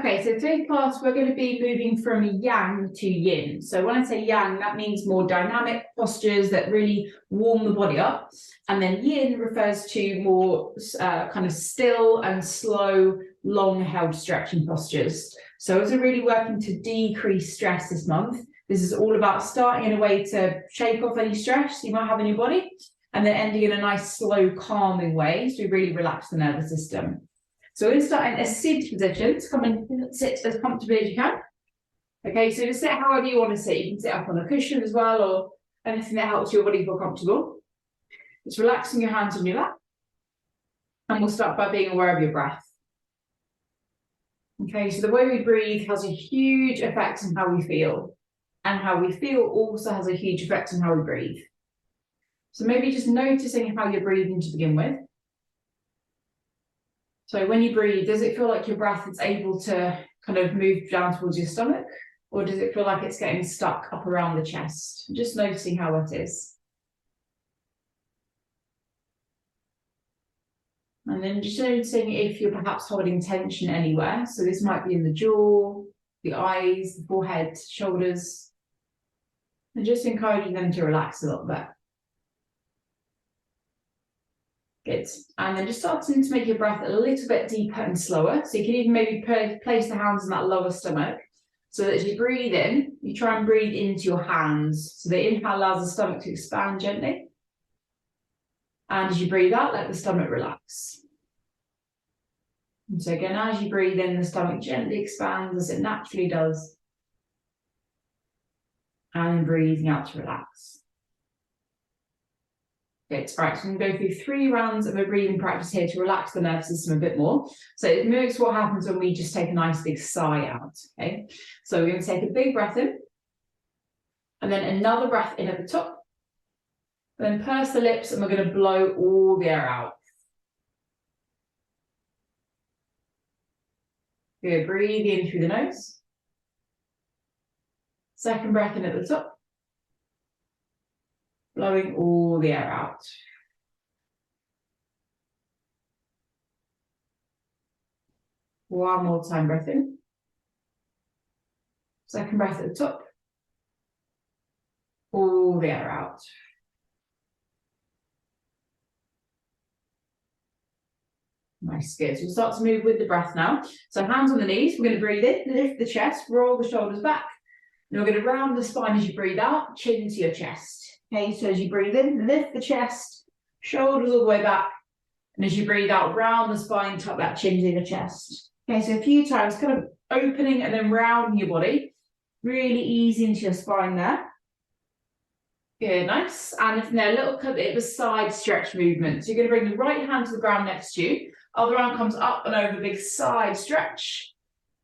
Okay, so today's class, we're going to be moving from yang to yin. So when I say yang, that means more dynamic postures that really warm the body up. And then yin refers to more kind of still and slow, long-held stretching postures. So as we're really working to decrease stress this month, this is all about starting in a way to shake off any stress you might have in your body, and then ending in a nice, slow, calming way to really relax the nervous system. So we're going to start in a seated position. So come and sit as comfortably as you can. Okay, so just sit however you want to sit. You can sit up on a cushion as well, or anything that helps your body feel comfortable. Just relaxing your hands on your lap. And we'll start by being aware of your breath. Okay, so the way we breathe has a huge effect on how we feel. And how we feel also has a huge effect on how we breathe. So maybe just noticing how you're breathing to begin with. So when you breathe, does it feel like your breath is able to kind of move down towards your stomach? Or does it feel like it's getting stuck up around the chest? Just noticing how it is. And then just noticing if you're perhaps holding tension anywhere. So this might be in the jaw, the eyes, the forehead, shoulders. And just encouraging them to relax a little bit. Good. And then just starting to make your breath a little bit deeper and slower. So you can even maybe place the hands in that lower stomach. So that as you breathe in, you try and breathe into your hands. So the inhale allows the stomach to expand gently. And as you breathe out, let the stomach relax. And so again, as you breathe in, the stomach gently expands as it naturally does. And breathing out to relax. Good. Right, so I'm going to go through 3 rounds of a breathing practice here to relax the nervous system a bit more. So it mimics what happens when we just take a nice big sigh out. Okay, so we're going to take a big breath in, and then another breath in at the top. Then purse the lips, and we're going to blow all the air out. Good. Breathe in through the nose. Second breath in at the top. Blowing all the air out. One more time, breath in. Second breath at the top. All the air out. Nice, good. So we'll start to move with the breath now. So hands on the knees, we're going to breathe in, lift the chest, roll the shoulders back. And we're going to round the spine as you breathe out, chin to your chest. Okay, so as you breathe in, lift the chest, shoulders all the way back. And as you breathe out, round the spine, tuck that chin to your chest. Okay, so a few times, kind of opening and then rounding your body. Really easy into your spine there. Good, nice. And from there, a little bit of a side stretch movement. So you're going to bring the right hand to the ground next to you. Other arm comes up and over, big side stretch.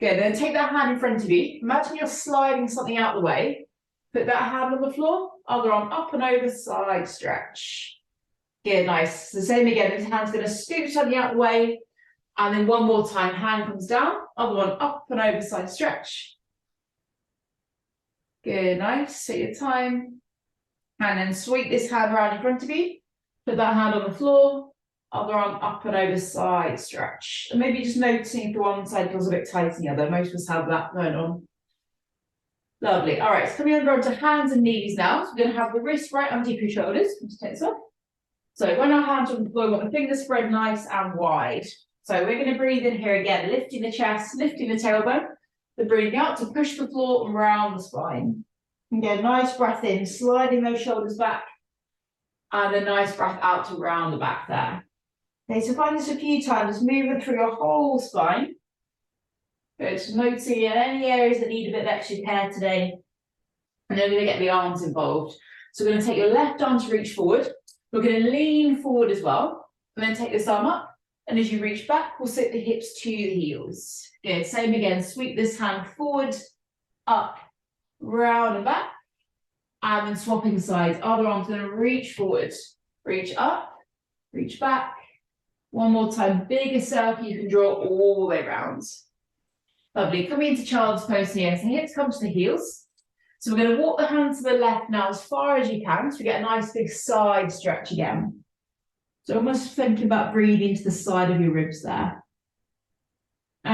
Good, then take that hand in front of you. Imagine you're sliding something out of the way. Put that hand on the floor, other arm up and over, side stretch. Good, nice. So same again, this hand's going to scoop something out of the way. And then one more time, hand comes down, other one up and over, side stretch. Good, nice. Take your time. And then sweep this hand around in front of you. Put that hand on the floor, other arm up and over, side stretch. And maybe just noticing if the one side feels a bit tight than the other. Most of us have that going on. Lovely. All right, so coming over onto hands and knees now. So we're going to have the wrist right underneath your shoulders. Just take this off. So when our hands are on the floor, we want the fingers spread nice and wide. So we're going to breathe in here again, lifting the chest, lifting the tailbone. Then breathing out to push the floor and round the spine. Again, nice breath in, sliding those shoulders back. And a nice breath out to round the back there. Okay, so find this a few times, moving through your whole spine. Good, just noticing in any areas that need a bit of extra care today. And then we're going to get the arms involved. So we're going to take your left arm to reach forward. We're going to lean forward as well. And then take this arm up. And as you reach back, we'll sit the hips to the heels. Good, same again. Sweep this hand forward, up, round and back. And then swapping sides. Other arm's going to reach forward. Reach up, reach back. One more time. Biggest circle you can draw all the way around. Lovely. Coming into child's pose here. So hips come to the heels. So we're going to walk the hands to the left now as far as you can. So we get a nice big side stretch again. So almost thinking about breathing to the side of your ribs there.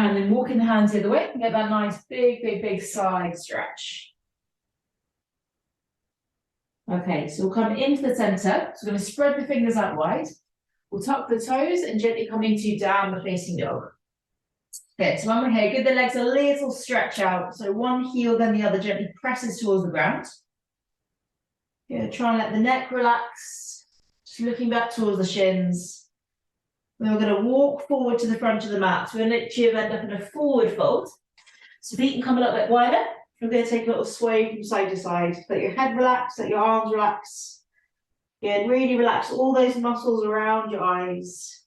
And then walking the hands the other way, get that nice big side stretch. Okay, so we'll come into the center. So we're going to spread the fingers out wide. We'll tuck the toes and gently come into down the facing dog. Okay, so when we're here, give the legs a little stretch out. So one heel, then the other gently presses towards the ground. Yeah, try and let the neck relax. Just looking back towards the shins. Then we're going to walk forward to the front of the mat. So we're going to literally end up in a forward fold. So feet can come a little bit wider. We're going to take a little sway from side to side. Let your head relax, let your arms relax. Yeah, really relax all those muscles around your eyes.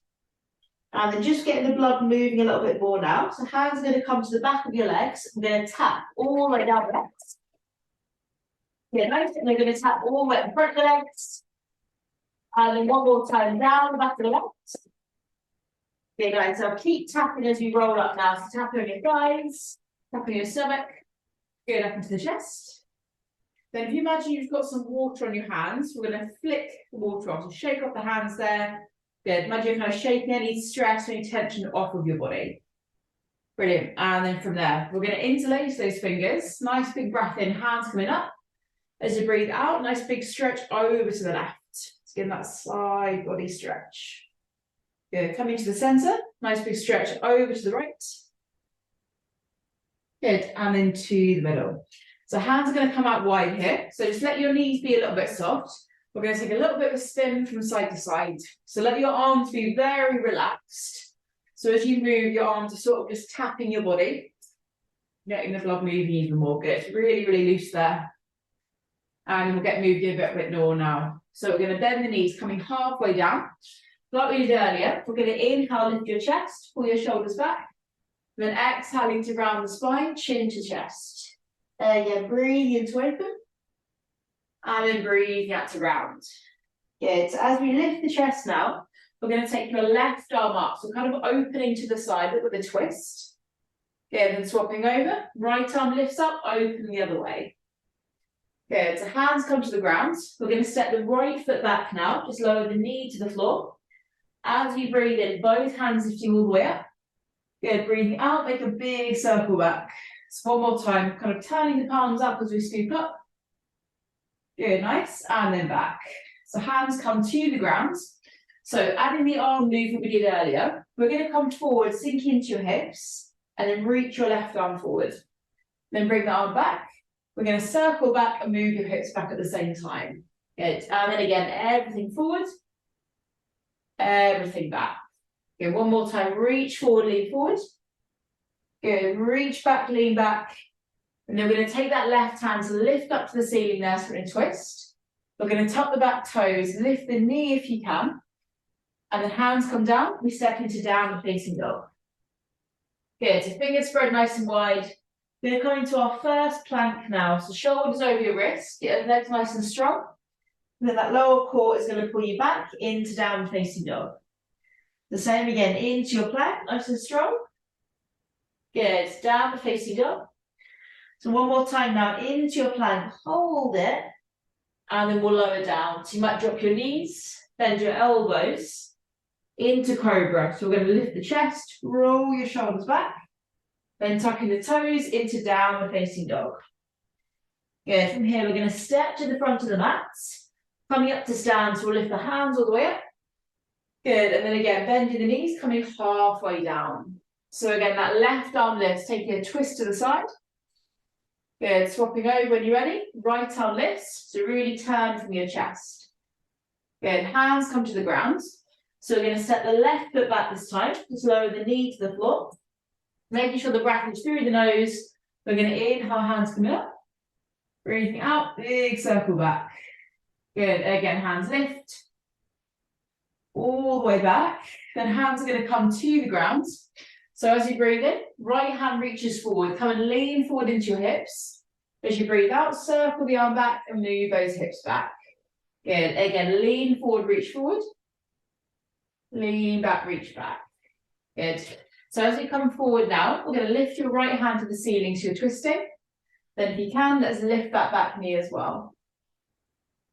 And then just getting the blood moving a little bit more now. So hands are going to come to the back of your legs. I'm going to tap all the way down the legs. Yeah, nice. And they're going to tap all the way in front of the legs. And then one more time down the back of the legs. Okay, guys, so keep tapping as we roll up now. So tapping on your thighs, tapping your stomach, going up into the chest. Then if you imagine you've got some water on your hands, we're going to flick the water off. So shake off the hands there. Good. Imagine you're kind of shaking any stress, any tension off of your body. Brilliant. And then from there, we're going to interlace those fingers. Nice big breath in, hands coming up. As you breathe out, nice big stretch over to the left. Let's get that side body stretch. Good. Coming to the center, nice big stretch over to the right. Good. And then to the middle. So hands are going to come out wide here. So just let your knees be a little bit soft. We're going to take a little bit of a spin from side to side. So let your arms be very relaxed. So as you move, your arms are sort of just tapping your body, getting the blood moving even more. Good. Really loose there. And we'll get moving a bit more now. So we're going to bend the knees, coming halfway down. Like we did earlier, we're going to inhale, lift your chest, pull your shoulders back. Then exhaling to round the spine, chin to chest. Again, breathe in to open. And then breathe out to round. Good. So as we lift the chest now, we're going to take your left arm up. So kind of opening to the side with a twist. Good. Then swapping over. Right arm lifts up, open the other way. Good. So hands come to the ground. We're going to step the right foot back now. Just lower the knee to the floor. As you breathe in, both hands lifting all the way up. Good. Breathing out, make a big circle back. So one more time, kind of turning the palms up as we scoop up. Good, nice. And then back. So hands come to the ground. So adding the arm movement we did earlier, we're going to come forward, sink into your hips, and then reach your left arm forward. Then bring the arm back. We're going to circle back and move your hips back at the same time. Good. And then again, everything forward, everything back. Good. One more time. Reach forward, lean forward. Good. Reach back, lean back. And then we're going to take that left hand to lift up to the ceiling there, so we're going to twist. We're going to tuck the back toes, lift the knee if you can. And then hands come down. We step into down facing dog. Good. So fingers spread nice and wide. We're going to come into our first plank now. So shoulders over your wrists. Get your legs nice and strong. And then that lower core is going to pull you back into down facing dog. The same again, into your plank, nice and strong. Good. Down facing dog. So one more time now, into your plank, hold it, and then we'll lower down. So you might drop your knees, bend your elbows, into cobra. So we're going to lift the chest, roll your shoulders back, then tucking the toes into downward facing dog. Good. From here, we're going to step to the front of the mat, coming up to stand. So we'll lift the hands all the way up. Good. And then again, bending the knees, coming halfway down. So again, that left arm lifts, taking a twist to the side. Good. Swapping over when you're ready. Right arm lifts. So really turn from your chest. Good. Hands come to the ground. So we're going to step the left foot back this time. Just lower the knee to the floor. Making sure the breath is through the nose. We're going to inhale, hands coming up. Breathing out. Big circle back. Good. Again, hands lift. All the way back. Then hands are going to come to the ground. So as you breathe in, right hand reaches forward. Come and lean forward into your hips. As you breathe out, circle the arm back and move those hips back. Good. Again, lean forward, reach forward. Lean back, reach back. Good. So as you come forward now, we're going to lift your right hand to the ceiling so you're twisting. Then if you can, let's lift that back knee as well.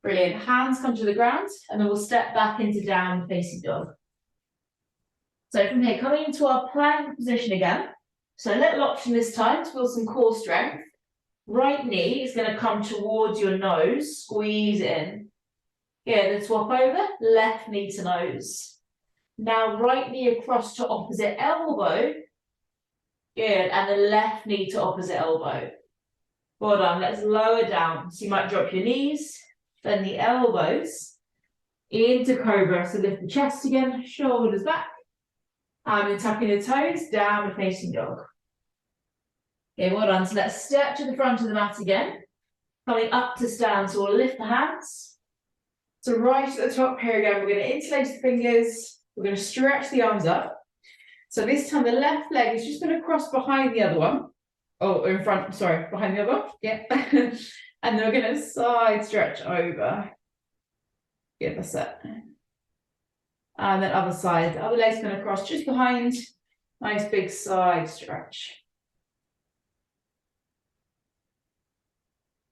Brilliant. Hands come to the ground and then we'll step back into down facing dog. So from here, coming into our plank position again, So a little option this time to build some core strength. Right knee is going to come towards your nose, squeeze in. Yeah, then swap over, left knee to nose. Now right knee across to opposite elbow. Good, and the left knee to opposite elbow. Well done, let's lower down. So you might drop your knees, bend the elbows, into cobra. So lift the chest again, shoulders back. And then tucking the toes, downward facing dog. Okay, well done. So let's step to the front of the mat again. Coming up to stand, so we'll lift the hands. So right at the top here again, we're going to interlace the fingers. We're going to stretch the arms up. So this time the left leg is just going to cross behind the other one. Oh, in front, sorry, behind the other one. Yeah. And then we're going to side stretch over. Yeah, that's it. And then other side. The other leg's going to cross just behind. Nice big side stretch.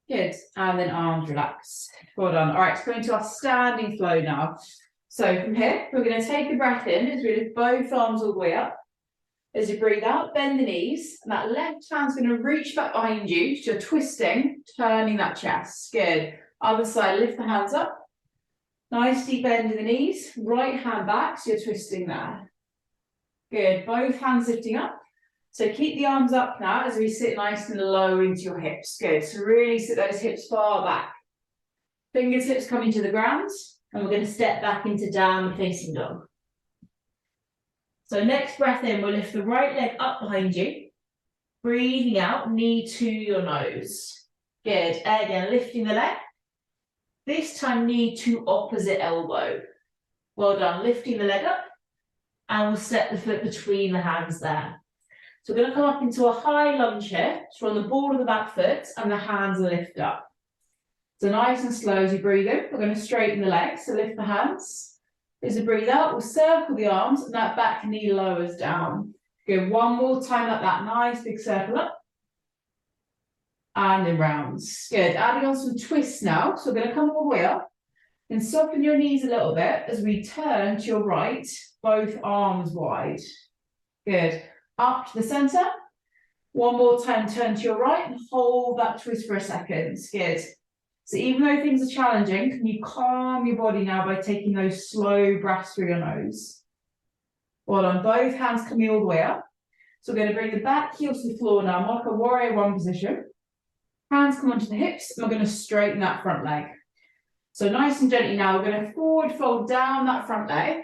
Good. And then arms relax. Well done. All right, it's going to our standing flow now. So from here, we're going to take a breath in as we lift both arms all the way up. As you breathe out, bend the knees. And that left hand's going to reach back behind you. So you're twisting, turning that chest. Good. Other side, lift the hands up. Nice deep bend in the knees. Right hand back, so you're twisting there. Good. Both hands lifting up. So keep the arms up now as we sit nice and low into your hips. Good. So really sit those hips far back. Fingertips coming to the ground. And we're going to step back into downward facing dog. So next breath in, we'll lift the right leg up behind you. Breathing out, knee to your nose. Good. Again, lifting the leg. This time, knee to opposite elbow. Well done. Lifting the leg up. And we'll step the foot between the hands there. So we're going to come up into a high lunge here. So on the ball of the back foot and the hands are lift up. So nice and slow as you breathe in. We're going to straighten the legs. So lift the hands. As you breathe out, we'll circle the arms and that back knee lowers down. Good. One more time like that. Nice big circle up. And then rounds. Good. Adding on some twists now. So we're going to come all the way up and soften your knees a little bit as we turn to your right, both arms wide. Good. Up to the center. One more time, turn to your right and hold that twist for a second. Good. So even though things are challenging, can you calm your body now by taking those slow breaths through your nose? Well done. Both hands coming all the way up. So we're going to bring the back heels to the floor now, like a warrior one position. Hands come onto the hips, and we're going to straighten that front leg. So nice and gently now, we're going to forward fold down that front leg.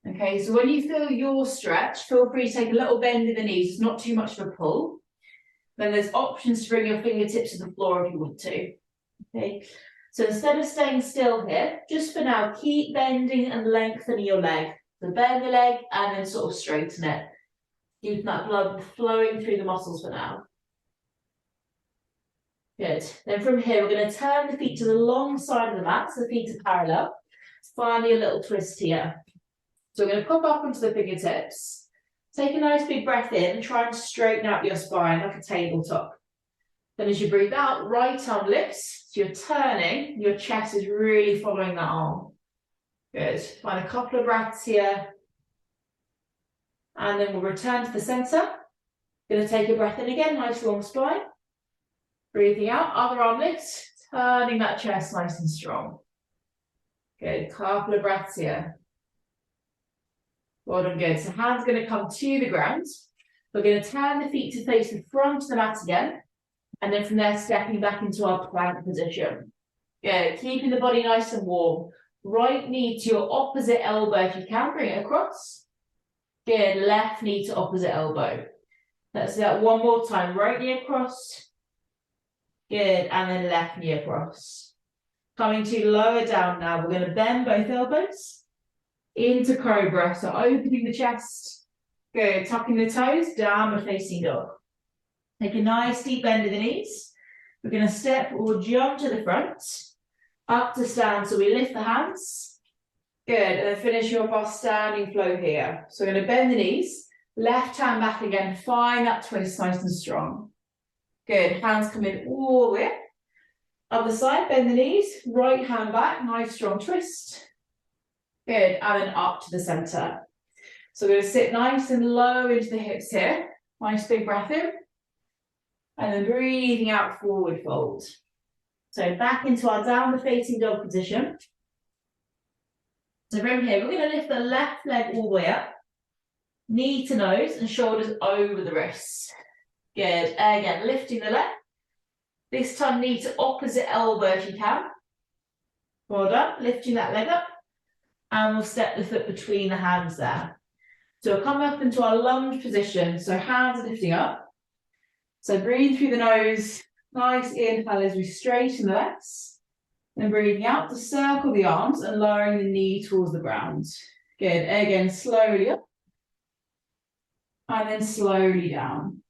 Okay, so when you feel your stretch, feel free to take a little bend in the knees. It's not too much of a pull. Then there's options to bring your fingertips to the floor if you want to. Okay, so instead of staying still here, just for now, keep bending and lengthening your leg. So bend the leg and then sort of straighten it. Keep that blood flowing through the muscles for now. Good. Then from here, we're going to turn the feet to the long side of the mat, so the feet are parallel. Finally, a little twist here. So we're going to pop up onto the fingertips. Take a nice big breath in and try and straighten out your spine like a tabletop. Then as you breathe out, right arm lifts. So you're turning, your chest is really following that arm. Good. Find a couple of breaths here. And then we'll return to the center. Going to take a breath in again, nice long spine. Breathing out, other arm lifts, turning that chest nice and strong. Good, couple of breaths here. Well done, good. So hands going to come to the ground. We're going to turn the feet to face the front of the mat again. And then from there, stepping back into our plank position. Good, keeping the body nice and warm. Right knee to your opposite elbow if you can, bring it across. Good, left knee to opposite elbow. Let's do that one more time. Right knee across. Good, and then left knee across. Coming to lower down now, we're going to bend both elbows into cobra. So opening the chest. Good, tucking the toes, downward facing dog. Take a nice deep bend in the knees. We're going to step or jump to the front, up to stand. So we lift the hands. Good, and then finish off our standing flow here. So we're going to bend the knees, left hand back again, find that twist nice and strong. Good, hands come in all the way. Other side, bend the knees, right hand back, nice strong twist. Good, and then up to the center. So we're going to sit nice and low into the hips here. Nice big breath in. And then breathing out, forward fold. So back into our downward facing dog position. So from here, we're going to lift the left leg all the way up. Knee to nose and shoulders over the wrists. Good. Again, lifting the leg. This time knee to opposite elbow if you can. Well done. Lifting that leg up. And we'll step the foot between the hands there. So we'll come up into our lunge position. So hands are lifting up. So breathe through the nose. Nice inhale as we straighten the legs. Then breathing out to circle the arms and lowering the knee towards the ground. Good. Again, slowly up. And then slowly down.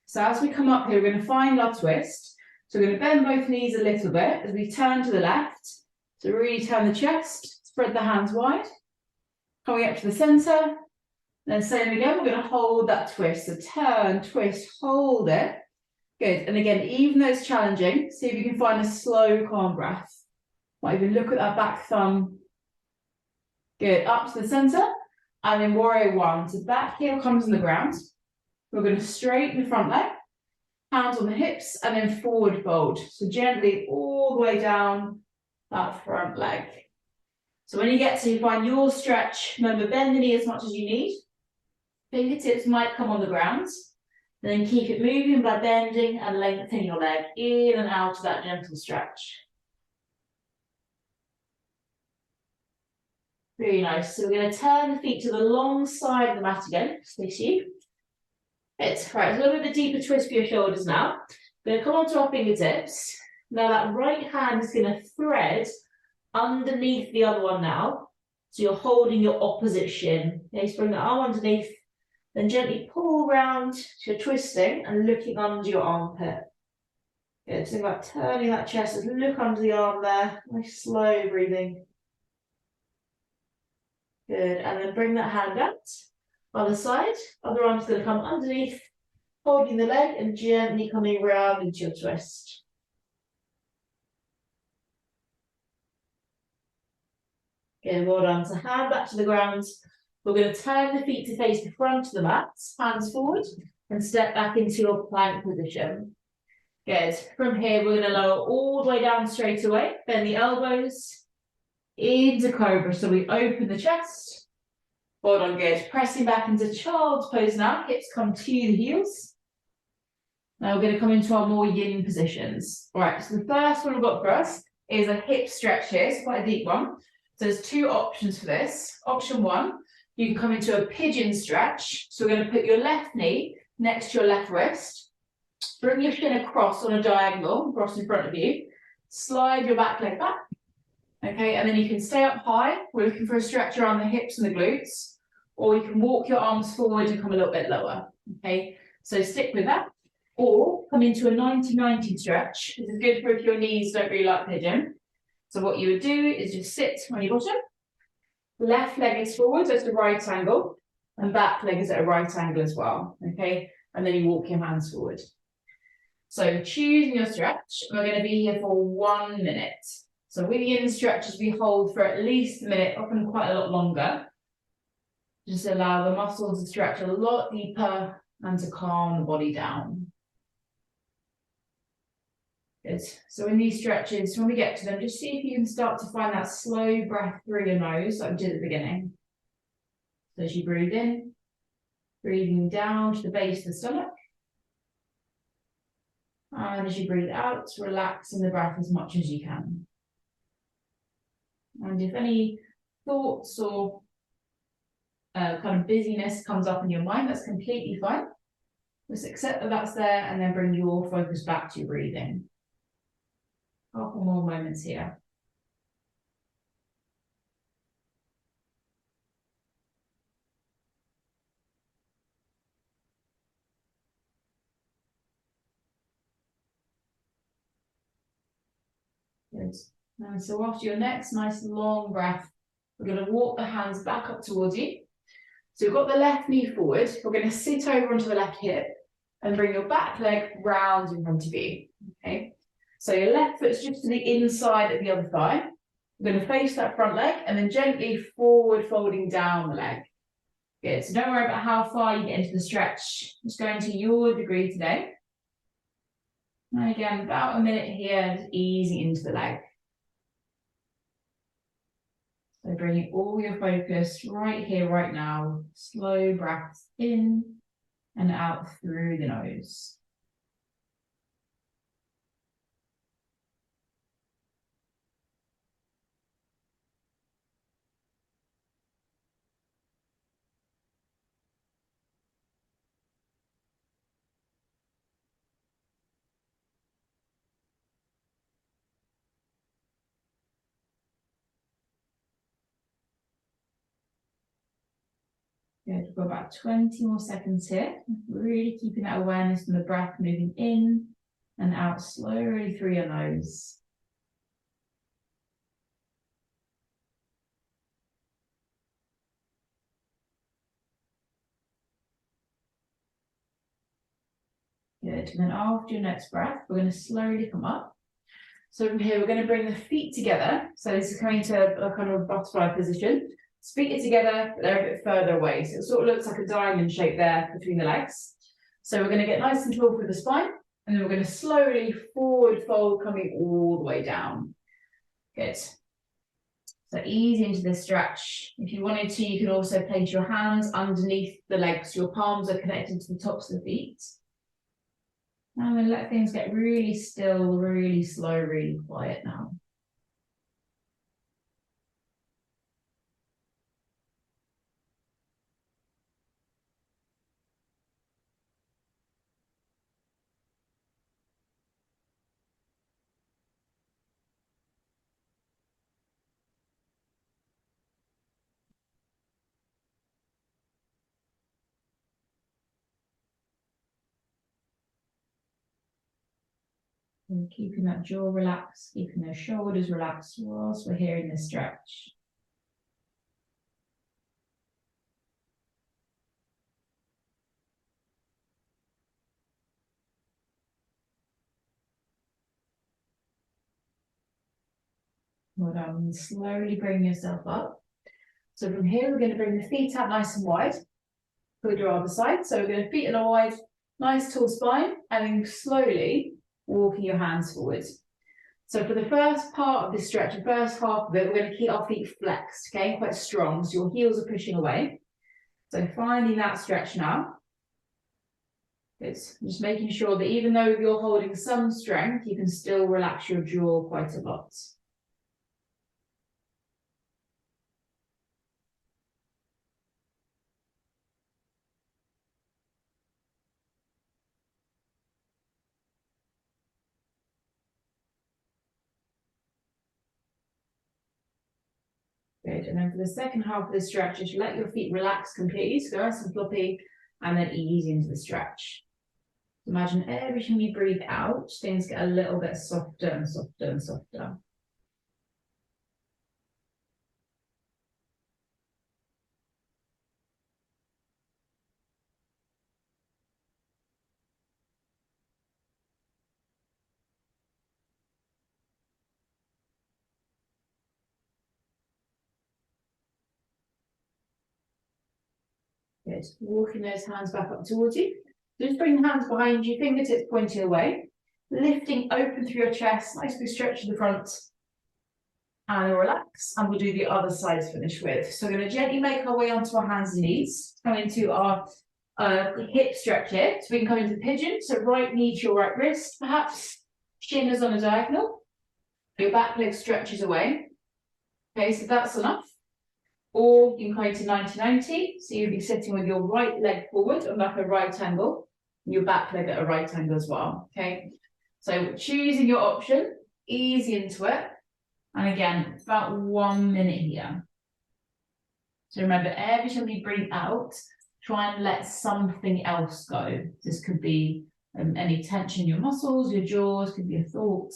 So as we come up here, we're going to find our twist. So we're going to bend both knees a little bit as we turn to the left. So really turn the chest, spread the hands wide. Coming up to the centre. Then same again, we're going to hold that twist. So turn, twist, hold it. Good. And again, even though it's challenging, see if you can find a slow, calm breath. Might even look at that back thumb. Good. Up to the centre. And then warrior one. So back heel comes on the ground. We're going to straighten the front leg. Hands on the hips and then forward fold. So gently all the way down that front leg. So when you get to find your stretch, remember bend the knee as much as you need. Fingertips might come on the ground. Then keep it moving by bending and lengthening your leg in and out of that gentle stretch. Very nice. So we're going to turn the feet to the long side of the mat again. Face you. It's right, a little bit of a deeper twist for your shoulders now. We're going to come onto our fingertips. Now that right hand is going to thread underneath the other one now. So you're holding your opposite shin. Okay, so bring the arm underneath, then gently pull round so you're twisting and looking under your armpit. Good, think about turning that chest, just look under the arm there. Nice slow breathing. Good, and then bring that hand out. Other side, other arm's going to come underneath, holding the leg and gently coming round into your twist. Good, well done. So hand back to the ground. We're going to turn the feet to face the front of the mat, hands forward, and step back into your plank position. Good. From here, we're going to lower all the way down straight away. Bend the elbows into cobra. So we open the chest. Well done, good. Pressing back into child's pose now. Hips come to the heels. Now we're going to come into our more yin positions. All right, so the first one we've got for us is a hip stretch here. It's quite a deep one. So there's two options for this. Option one, you can come into a pigeon stretch. So we're going to put your left knee next to your left wrist. Bring your shin across on a diagonal, across in front of you. Slide your back leg back. Okay, and then you can stay up high. We're looking for a stretch around the hips and the glutes. Or you can walk your arms forward and come a little bit lower. Okay, so stick with that. Or come into a 90-90 stretch. This is good for if your knees don't really like pigeon. So what you would do is just sit on your bottom. Left leg is forward, so it's a right angle. And back leg is at a right angle as well. Okay, and then you walk your hands forward. So choosing your stretch. We're going to be here for 1 minute. So with yin stretches, we hold for at least a minute, often quite a lot longer. Just allow the muscles to stretch a lot deeper and to calm the body down. Good. So in these stretches, when we get to them, just see if you can start to find that slow breath through your nose, like we did at the beginning. So as you breathe in, breathing down to the base of the stomach. And as you breathe out, relaxing the breath as much as you can. And if any thoughts or kind of busyness comes up in your mind, that's completely fine. Just accept that that's there and then bring your focus back to your breathing. A couple more moments here. Good. And so after your next nice long breath, we're going to walk the hands back up towards you. So we've got the left knee forward. We're going to sit over onto the left hip and bring your back leg round in front of you. Okay. So your left foot's just to the inside of the other thigh. We're going to face that front leg and then gently forward folding down the leg. Good, so don't worry about how far you get into the stretch. Just go into your degree today. And again, about a minute here, just easing into the leg. So bringing all your focus right here, right now. Slow breaths in and out through the nose. Good, we've got about 20 more seconds here. Really keeping that awareness from the breath moving in and out slowly through your nose. Good, and then after your next breath, we're going to slowly come up. So from here, we're going to bring the feet together. So this is coming to a kind of butterfly position. Feet are together, but they're a bit further away. So it sort of looks like a diamond shape there between the legs. So we're going to get nice and tall through the spine, and then we're going to slowly forward fold, coming all the way down. Good. So easy into this stretch. If you wanted to, you can also place your hands underneath the legs. Your palms are connected to the tops of the feet. And then let things get really still, really slow, really quiet now. And keeping that jaw relaxed, keeping those shoulders relaxed whilst we're here in this stretch. Well done. Slowly bring yourself up. So from here, we're going to bring the feet out nice and wide. Put your other side. So we're going to feet in a wide, nice tall spine, and then slowly walking your hands forward. So for the first part of this stretch, the first half of it, we're going to keep our feet flexed, okay, quite strong. So your heels are pushing away. So finding that stretch now. It's just making sure that even though you're holding some strength, you can still relax your jaw quite a lot. Good, and then for the second half of the stretch, just let your feet relax completely, so go nice and floppy, and then ease into the stretch. Imagine every time you breathe out, things get a little bit softer and softer and softer. Good, walking those hands back up towards you. Just bring the hands behind you, fingertips pointing away, lifting open through your chest, nice big stretch to the front, and relax, and we'll do the other side to finish with. So we're going to gently make our way onto our hands and knees, come into our hip stretch here. So we can come into pigeon, so right knee to your right wrist, perhaps shin is on a diagonal, your back leg stretches away. Okay, so that's enough. Or you can come into 90-90, so you'll be sitting with your right leg forward on like a right angle, and your back leg at a right angle as well, okay? So choosing your option, easy into it. And again, it's about 1 minute here. So remember, every time you breathe out, try and let something else go. This could be any tension in your muscles, your jaws, could be a thought.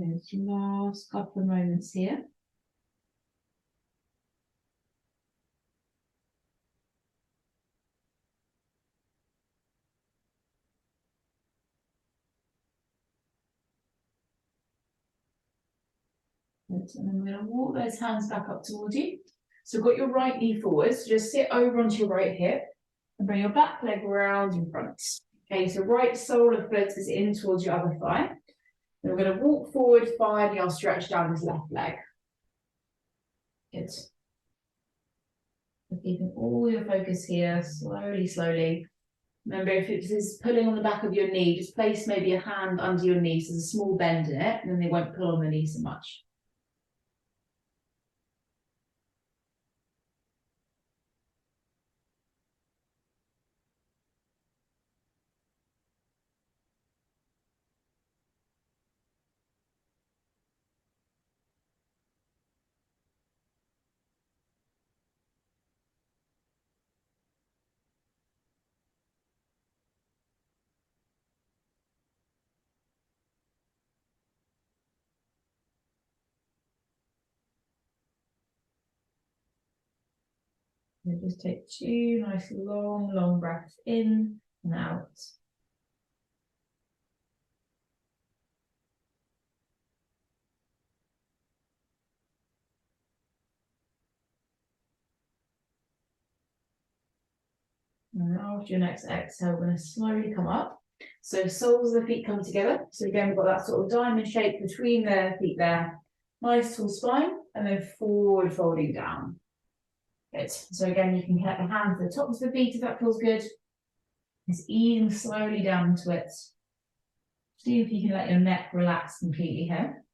Good. Last couple of moments here. Good. And then we're going to walk those hands back up towards you. So we've got your right knee forward. So just sit over onto your right hip and bring your back leg round in front. Okay, so right sole of foot is in towards your other thigh. Then we're going to walk forward, finally I'll stretch down this left leg. Good. So keeping all your focus here, slowly, slowly. Remember, if it is pulling on the back of your knee, just place maybe a hand under your knee, so there's a small bend in it, and then they won't pull on the knee so much. So just take 2 nice long, long breaths in and out. And after your next exhale, we're going to slowly come up. So soles of the feet come together. So again, we've got that sort of diamond shape between the feet there. Nice tall spine, and then forward folding down. Good. So again, you can get the hands to the tops of the feet if that feels good. Just easing slowly down into it. See if you can let your neck relax completely here.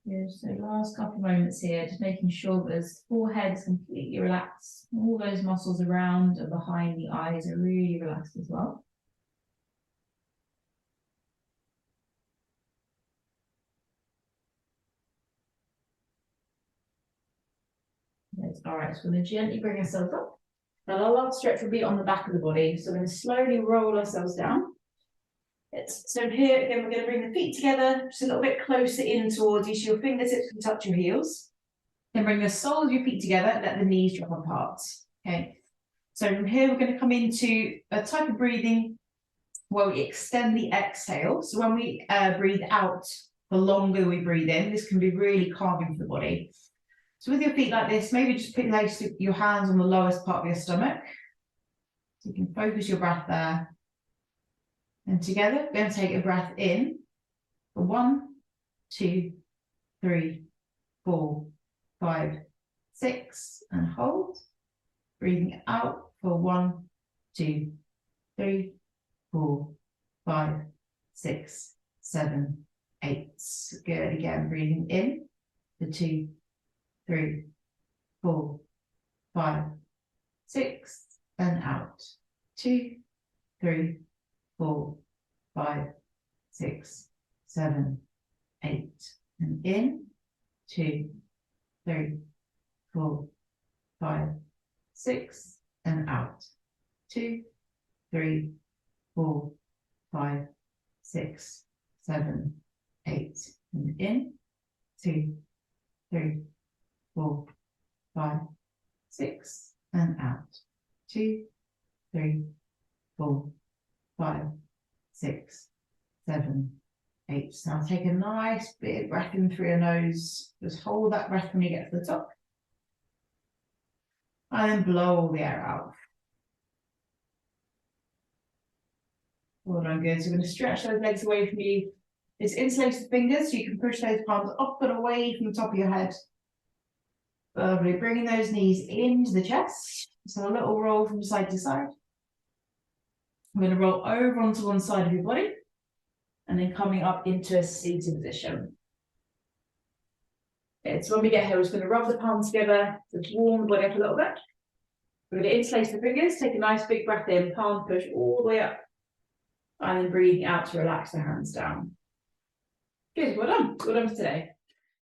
Good. So last couple of moments here, just making sure that the forehead is completely relaxed. All those muscles around and behind the eyes are really relaxed as well. Good. All right, so we're going to gently bring ourselves up. Now our last stretch will be on the back of the body. So we're going to slowly roll ourselves down. So here again, we're going to bring the feet together, just a little bit closer in towards you, so your fingertips can touch your heels. Then bring the soles of your feet together and let the knees drop apart. Okay. So from here, we're going to come into a type of breathing where we extend the exhale. So when we breathe out, the longer we breathe in, this can be really calming for the body. So with your feet like this, maybe just place your hands on the lowest part of your stomach. So you can focus your breath there. And together, we're going to take a breath in for 1, 2, 3, 4, 5, 6, and hold. Breathing out for 1, 2, 3, 4, 5, 6, 7, 8. Good. Again, breathing in for 2, 3, 4, 5, 6, and out. 2, 3, 4, 5, 6, 7, 8. And in 2, 3, 4, 5, 6, and out. 2, 3, 4, 5, 6, 7, 8. And in 2, 3, 4, 5, 6, and out. 2, 3, 4, 5, 6, 7, 8. So now take a nice big breath in through your nose. Just hold that breath when you get to the top. And then blow all the air out. Well done, good. So we're going to stretch those legs away from you. It's interlaced fingers, so you can push those palms up and away from the top of your head. Lovely. Bringing those knees into the chest. So a little roll from side to side. I'm going to roll over onto one side of your body and then coming up into a seated position. Okay, so when we get here, we're just going to rub the palms together to warm the body up a little bit. We're going to interlace the fingers, take a nice big breath in, palm push all the way up. And then breathing out to relax the hands down. Good, well done for today.